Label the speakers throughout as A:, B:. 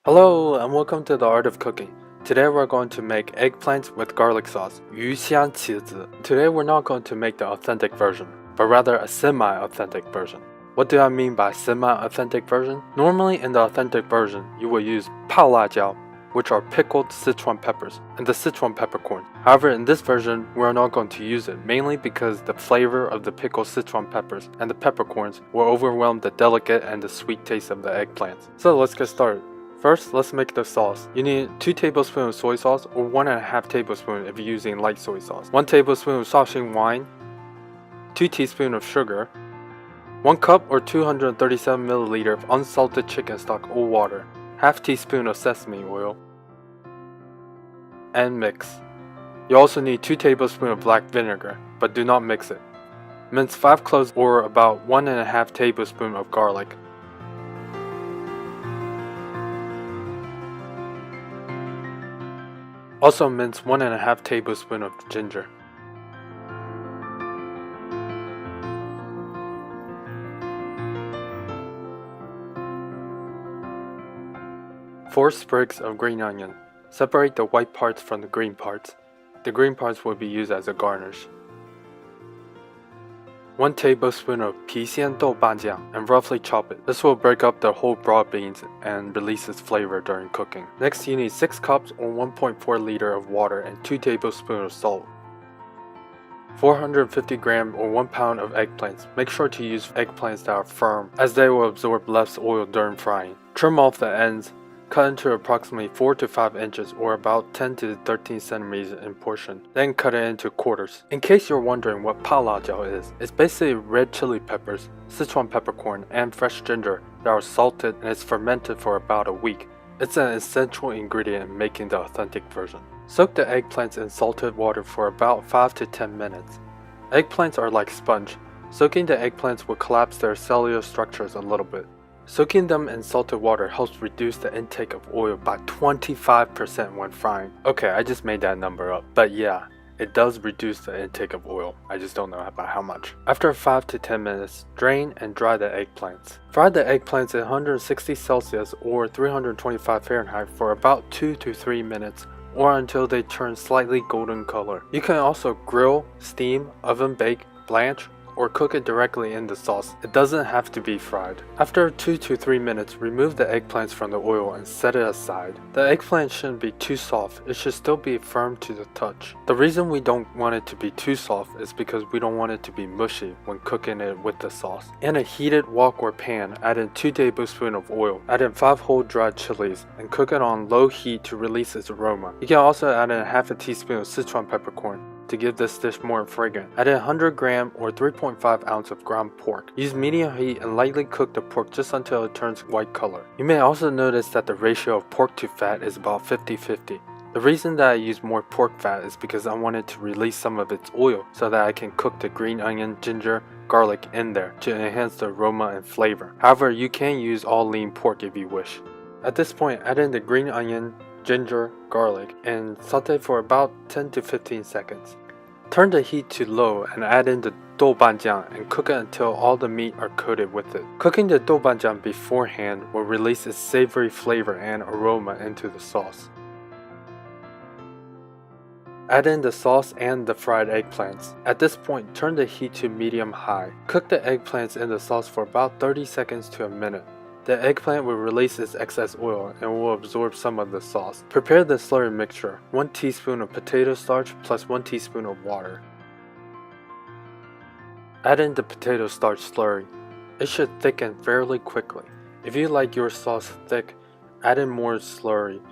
A: Hello and welcome to the Art of Cooking. Today we're going to make eggplants with garlic sauce, 鱼香茄子. Today we're not going to make the authentic version, but rather a semi-authentic version. What do I mean by semi-authentic version? Normally in the authentic version, you will use 泡辣椒, which are pickled Sichuan peppers, and the Sichuan peppercorn. However, in this version, we are not going to use it, mainly because the flavor of the pickled Sichuan peppers and the peppercorns will overwhelm the delicate and the sweet taste of the eggplants. So let's get started. First, let's make the sauce. You need 2 tablespoons of soy sauce or 1.5 tablespoons if you're using light soy sauce, 1 tablespoon of Shaoxing wine, 2 teaspoons of sugar, 1 cup or 237 milliliter of unsalted chicken stock or water, half teaspoon of sesame oil, and mix. You also need 2 tablespoons of black vinegar, but do not mix it. Mince 5 cloves or about 1.5 tablespoons of garlic. Also mince 1.5 tablespoons of ginger. Four sprigs of green onion. Separate the white parts from the green parts. The green parts will be used as a garnish. 1 tablespoon of 郫县豆瓣酱 and roughly chop it. This will break up the whole broad beans and release its flavor during cooking. Next, you need 6 cups or 1.4 liter of water and 2 tablespoons of salt. 450 grams or 1 pound of eggplants. Make sure to use eggplants that are firm, as they will absorb less oil during frying. Trim off the ends. Cut into approximately 4 to 5 inches or about 10 to 13 centimeters in portion, then cut it into quarters. In case you're wondering what 泡辣椒 is, it's basically red chili peppers, Sichuan peppercorn, and fresh ginger that are salted and it's fermented for about a week. It's an essential ingredient in making the authentic version. Soak the eggplants in salted water for about 5 to 10 minutes. Eggplants are like sponge. Soaking the eggplants will collapse their cellular structures a little bit. Soaking them in salted water helps reduce the intake of oil by 25% when frying. Okay, I just made that number up, but yeah, it does reduce the intake of oil. I just don't know about how much. After 5 to 10 minutes, drain and dry the eggplants. Fry the eggplants at 160 Celsius or 325 Fahrenheit for about 2 to 3 minutes or until they turn slightly golden color. You can also grill, steam, oven bake, blanch, or cook it directly in the sauce. It doesn't have to be fried. After 2 to 3 minutes, remove the eggplants from the oil and set it aside. The eggplant shouldn't be too soft, it should still be firm to the touch. The reason we don't want it to be too soft is because we don't want it to be mushy when cooking it with the sauce. In a heated wok or pan, add in 2 tablespoons of oil, add in 5 whole dried chilies, and cook it on low heat to release its aroma. You can also add in half a teaspoon of Sichuan peppercorn to give this dish more fragrant. Add in 100 grams or 3.5 ounces of ground pork. Use medium heat and lightly cook the pork just until it turns white color. You may also notice that the ratio of pork to fat is about 50-50. The reason that I use more pork fat is because I wanted to release some of its oil so that I can cook the green onion, ginger, garlic in there to enhance the aroma and flavor. However, you can use all lean pork if you wish. At this point, add in the green onion, ginger, garlic, and saute for about 10 to 15 seconds. Turn the heat to low and add in the doubanjiang and cook it until all the meat are coated with it. Cooking the doubanjiang beforehand will release its savory flavor and aroma into the sauce. Add in the sauce and the fried eggplants. At this point, turn the heat to medium-high. Cook the eggplants in the sauce for about 30 seconds to a minute. The eggplant will release its excess oil and will absorb some of the sauce. Prepare the slurry mixture, 1 teaspoon of potato starch plus 1 teaspoon of water. Add in the potato starch slurry. It should thicken fairly quickly. If you like your sauce thick, add in more slurry.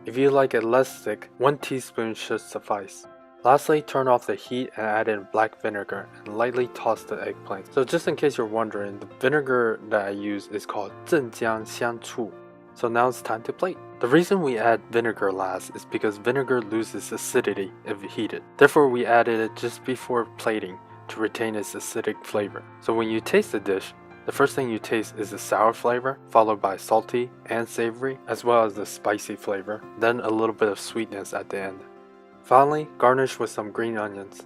A: If you like it less thick, 1 teaspoon should suffice. Lastly, turn off the heat and add in black vinegar and lightly toss the eggplant. So just in case you're wondering, the vinegar that I use is called 镇江香醋. So now it's time to plate. The reason we add vinegar last is because vinegar loses acidity if heated. Therefore, we added it just before plating to retain its acidic flavor. So when you taste the dish, the first thing you taste is the sour flavor, followed by salty and savory, as well as the spicy flavor, then a little bit of sweetness at the end. Finally, garnish with some green onions.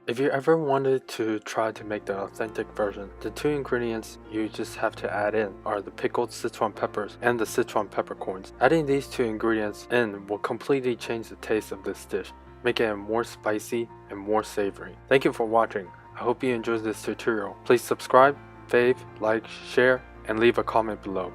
A: If you ever wanted to try to make the authentic version, the 2 ingredients you just have to add in are the pickled Sichuan peppers and the Sichuan peppercorns. Adding these 2 ingredients in will completely change the taste of this dish, making it more spicy and more savory. Thank you for watching. I hope you enjoyed this tutorial. Please subscribe, fave, like, share, and leave a comment below.